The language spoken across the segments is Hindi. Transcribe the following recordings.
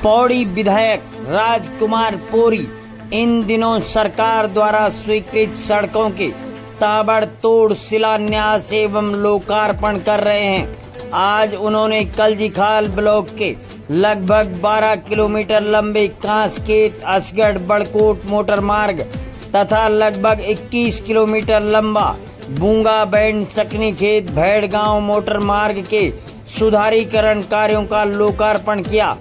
पौड़ी विधायक राजकुमार पोरी इन दिनों सरकार द्वारा स्वीकृत सड़कों के ताबड़तोड़ शिलान्यास एवं लोकार्पण कर रहे हैं। आज उन्होंने कल्जीखाल ब्लॉक के लगभग 12 किलोमीटर लंबे कांसखेत असगढ़ बड़कोट मोटर मार्ग तथा लगभग 21 किलोमीटर लंबा बूंगा बैंड सकनीखेत भेड़गांव मोटर मार्ग के सुधारीकरण कार्यों का लोकार्पण किया।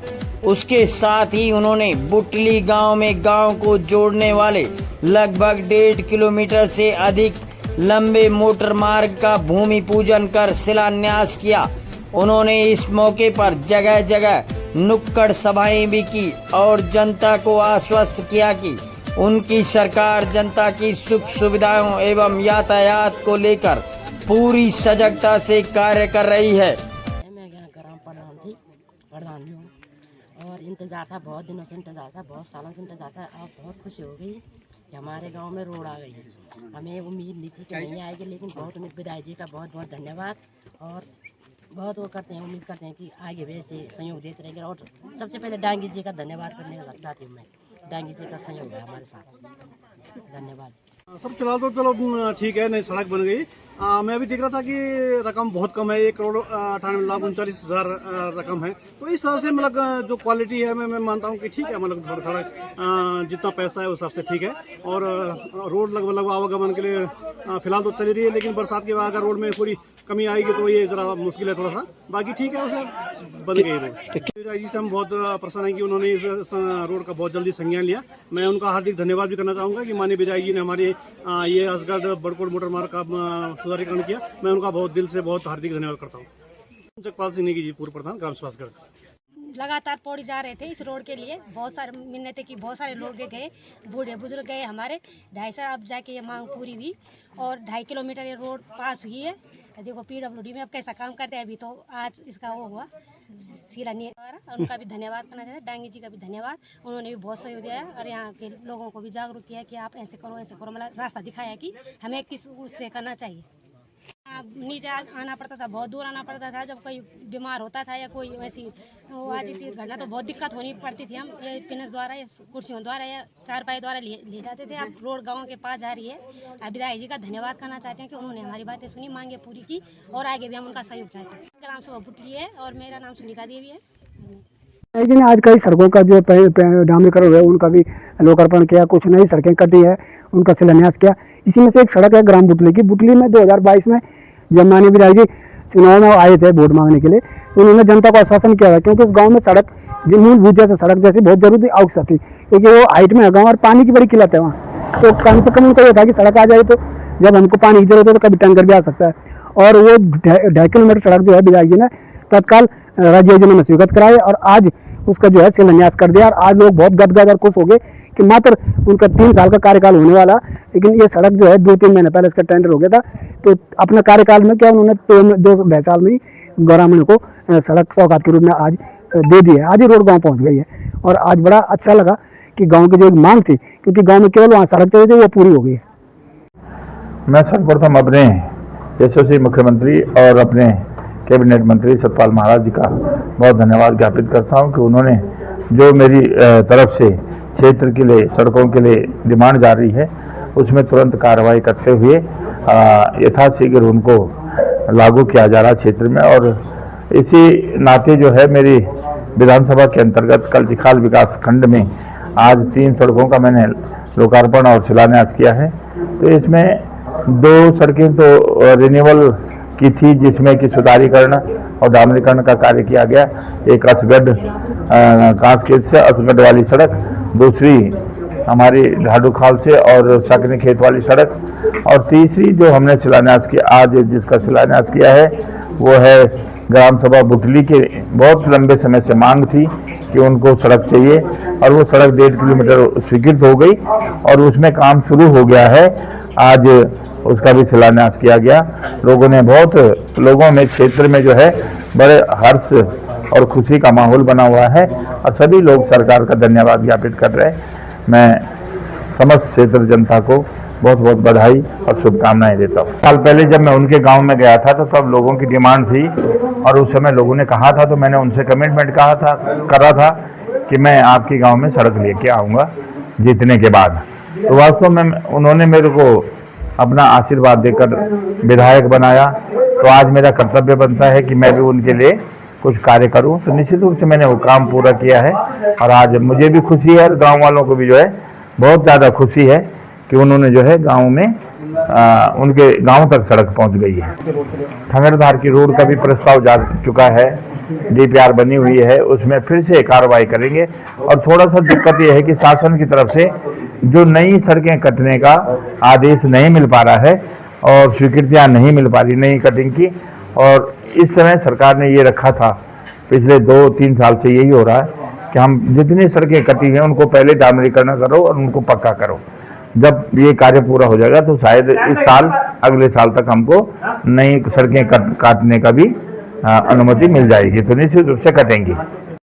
उसके साथ ही उन्होंने बुटली गांव में गांव को जोड़ने वाले लगभग 1.5 किलोमीटर से अधिक लंबे मोटर मार्ग का भूमि पूजन कर शिलान्यास किया। उन्होंने इस मौके पर जगह जगह नुक्कड़ सभाएं भी की और जनता को आश्वस्त किया कि उनकी सरकार जनता की सुख सुविधाओं एवं यातायात को लेकर पूरी सजगता से कार्य कर रही है। मैं ग्राम प्रधान भी हूँ और इंतजार था, बहुत दिनों से इंतजार था, बहुत सालों से इंतजार था। अब बहुत खुशी हो गई कि हमारे गांव में रोड आ गई है। हमें उम्मीद नहीं थी कि नहीं आएगी, लेकिन बहुत उम्मीद विधायक जी का बहुत बहुत धन्यवाद और बहुत वो करते हैं, उम्मीद करते हैं कि आगे भी ऐसे सहयोग देते रहेंगे। और सबसे पहले डांगी जी का धन्यवाद करने चाहती हूँ मैं। डांगी जी का सहयोग है हमारे साथ। धन्यवाद। सब फिलहाल तो चलो ठीक है, नई सड़क बन गई। मैं अभी देख रहा था कि रकम बहुत कम है, 1,98,39,40,000 रकम है। तो इस तरह से मतलब जो क्वालिटी है मैं मानता हूँ कि ठीक है, मतलब थोड़ा सड़क जितना पैसा है उस हिसाब से ठीक है। और रोड लगभग आवागमन के लिए फिलहाल तो चली रही है, लेकिन बरसात के बाद अगर रोड में थोड़ी कमी आएगी तो ये जरा मुश्किल है थोड़ा सा। बाकी ठीक है, उसे बन गई रोड। जी से हम बहुत प्रसन्न हैं कि उन्होंने इस रोड का बहुत जल्दी संज्ञान लिया। मैं उनका हार्दिक धन्यवाद भी करना चाहूँगा कि माननीय विधायक जी ने हमारे ये असगढ़ बड़कोट मोटर मार्ग का सुधारीकरण किया। मैं उनका बहुत दिल से बहुत हार्दिक धन्यवाद करता हूँ। जगपाल सिंह जी, पूर्व प्रधान ग्राम स्वास्थ्य। लगातार पौड़ी जा रहे थे इस रोड के लिए, बहुत सारे मिन्नतें की, बहुत सारे लोग गए, बूढ़े बुजुर्ग गए हमारे। 2.5 साल अब जाके ये मांग पूरी हुई और 2.5 किलोमीटर ये रोड पास हुई है। देखो PWD में अब कैसा काम करते हैं, अभी तो आज इसका वो हुआ शिलान्यास द्वारा। उनका भी धन्यवाद करना चाहिए, डांगी जी का भी धन्यवाद। उन्होंने भी बहुत सहयोग दिया है और यहाँ के लोगों को भी जागरूक किया कि आप ऐसे करो ऐसे करो, मतलब रास्ता दिखाया कि हमें किस उससे करना चाहिए। नीचे आना पड़ता था, बहुत दूर आना पड़ता था। जब कोई बीमार होता था या कोई वैसी वो आ जाती घटना तो बहुत दिक्कत होनी पड़ती थी। हम ये पिनस द्वारा या कुर्सियों द्वारा या चारपाई द्वारा ले जाते थे। अब रोड गांव के पास जा रही है। अब विधायक जी का धन्यवाद करना चाहते हैं कि उन्होंने हमारी बातें सुनी, मांगे पूरी की और आगे भी हम उनका सहयोग चाहते हैं। ग्राम सभा बुटली है और मेरा नाम सुनीता देवी है। जी ने आज कई सड़कों का जो डामरीकरण हुआ है उनका भी लोकार्पण किया, कुछ नई सड़कें कटी है उनका शिलान्यास किया। इसी में से एक सड़क है ग्राम बुटली की। बुटली में 2022 में जब माननीय विधायक जी चुनाव में आए थे वोट मांगने के लिए, तो उन्होंने जनता को आश्वासन किया था, क्योंकि उस गांव में सड़क मूलभूत जैसे सड़क जैसी बहुत जरूरी आवश्यक थी, क्योंकि वो हाइट में है गाँव और पानी की बड़ी किल्लत है वहाँ। तो कम से कम उनको ये था कि सड़क आ जाए तो जब हमको पानी की जरूरत हो तो कभी टैंकर भी आ सकता है। और वो 2.5 किलोमीटर सड़क जो है विधायक जी ने तत्काल राज्य योजना में स्वीकृत कराई और आज उसका जो है शिलान्यास कर दिया। और आज लोग बहुत गदगद और खुश हो गए कि मात्र उनका 3 साल का कार्यकाल होने वाला, लेकिन ये सड़क जो है 2-3 महीने पहले इसका टेंडर हो गया था। तो अपने कार्यकाल में क्या उन्होंने 2 साल में ही ग्रामीण को सड़क सौगात के रूप में आज दे दी है। आज ही रोड गाँव पहुँच गई है और आज बड़ा अच्छा लगा कि गाँव की जो एक मांग थी, क्योंकि गाँव में केवल वहाँ सड़क चाहिए थी, वो पूरी हो गई है। मैं सर्वप्रथम अपने यशस्वी मुख्यमंत्री और अपने कैबिनेट मंत्री सतपाल महाराज जी का बहुत धन्यवाद ज्ञापित करता हूं कि उन्होंने जो मेरी तरफ से क्षेत्र के लिए सड़कों के लिए डिमांड जारी है उसमें तुरंत कार्रवाई करते हुए यथाशीघ्र उनको लागू किया जा रहा क्षेत्र में। और इसी नाते जो है मेरी विधानसभा के अंतर्गत कल्जीखाल विकास खंड में आज 3 सड़कों का मैंने लोकार्पण और शिलान्यास किया है। तो इसमें 2 सड़कें तो रिन्यूअल की थी, जिसमें कि सुधारीकरण और डामरीकरण का कार्य किया गया। एक असगढ़ कांसखेत से असगढ़ वाली सड़क, दूसरी हमारी ढाडूखाल से और सकनीखेत वाली सड़क, और तीसरी जो हमने शिलान्यास किया आज जिसका शिलान्यास किया है वो है ग्राम सभा बुटली के। बहुत लंबे समय से मांग थी कि उनको सड़क चाहिए और वो सड़क 1.5 किलोमीटर स्वीकृत हो गई और उसमें काम शुरू हो गया है। आज उसका भी शिलान्यास किया गया। लोगों में क्षेत्र में जो है बड़े हर्ष और खुशी का माहौल बना हुआ है और सभी लोग सरकार का धन्यवाद ज्ञापित कर रहे हैं। मैं समस्त क्षेत्र जनता को बहुत बहुत बधाई और शुभकामनाएं देता हूँ। साल पहले जब मैं उनके गांव में गया था तो तब लोगों की डिमांड थी और उस समय लोगों ने कहा था, तो मैंने उनसे कमिटमेंट करा था कि मैं आपके गांव में सड़क लेके आऊँगा जीतने के बाद। तो वास्तव में उन्होंने मेरे को अपना आशीर्वाद देकर विधायक बनाया, तो आज मेरा कर्तव्य बनता है कि मैं भी उनके लिए कुछ कार्य करूं। तो निश्चित रूप से मैंने वो काम पूरा किया है और आज मुझे भी खुशी है और गांव वालों को भी जो है बहुत ज़्यादा खुशी है कि उन्होंने जो है गांव में उनके गांव तक सड़क पहुंच गई है। खंगरधार की रोड का भी प्रस्ताव जा चुका है, DPR बनी हुई है, उसमें फिर से कार्रवाई करेंगे। और थोड़ा सा दिक्कत यह है कि शासन की तरफ से जो नई सड़कें कटने का आदेश नहीं मिल पा रहा है और स्वीकृतियां नहीं मिल पा रही नई कटिंग की। और इस समय सरकार ने ये रखा था, पिछले 2-3 साल से यही हो रहा है कि हम जितनी सड़कें कटी हैं उनको पहले डामरीकरण करो और उनको पक्का करो। जब ये कार्य पूरा हो जाएगा तो शायद इस साल अगले साल तक हमको नई सड़कें काटने का भी अनुमति मिल जाएगी, तो निश्चित रूप से कटेंगी।